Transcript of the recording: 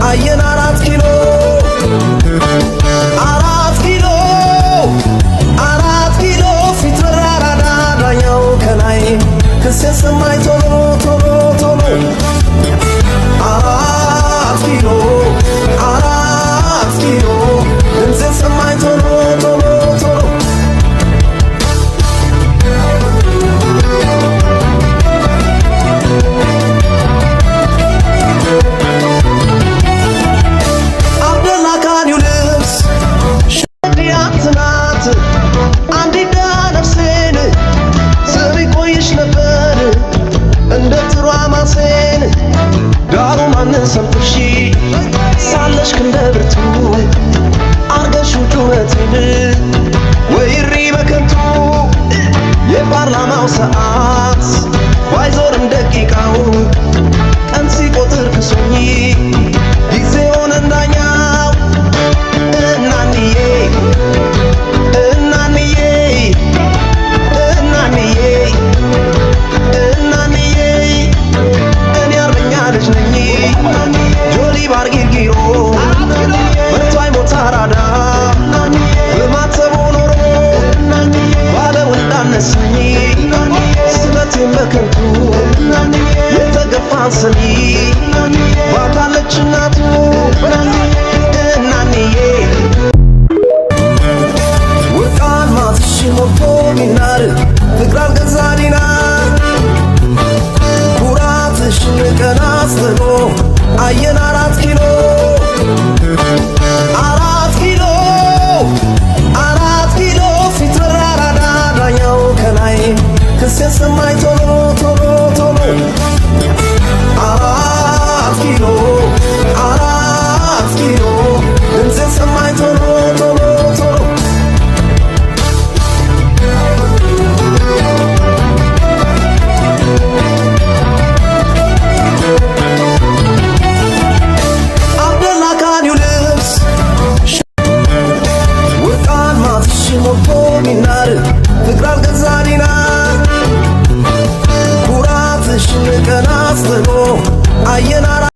አየን 4 ኪሎ 4 ኪሎ ፊት በራራዳ ዳኛው ከላይ ክስ የሰማኝ ቶሎ ቶሎ ቶሎ 4 ኪሎ 4 ኪሎ ድምፅ የሰማኝ ቶሎ ቶሎ ቶሎ ሰምተሽ ሳለሽ ክንደብርቱ አርገሽ ጩኸቴን ወይሪ በከንቱ የፓርላማው ሰዓት ባይዞርም ደቂቃው ቀን ሲቆጥር ክሶኝ ጊዜውን እንዳኛው እናንዬ እናንዬ እናንዬ እናንዬ እኔ አርበኛ ልጅ ነኝ ጆሊ ባርጊርጊሮ መቷይ ሞት አራዳ በማተቦ ኖሮ ባለው እንዳነሳኝ ስለቴን በከንቱ የተገፋን ሰሚ ባታለች እናቱ እናንዬ ወርቅ አልማዝሽ ሞልቶ ቢናር ፍቅር አልገዛሊና ኩራትሽን ቀን አስጥሎ አየን 4 ኪሎ 4 ኪሎ 4 ኪሎ ፊት በራራዳ ዳኛው ከላይ ክስ የሰማኝ ቶሎ ቶሎ ቶሎ 4 ኪሎ 4 ኪሎ ድምፅ የሰማኝ ቶሎ ቶሎ ቶሎ ሞቶ ቢናር ፍቅር አልገዛሊና ኩራትሽን ቀን አስጥሎ አየን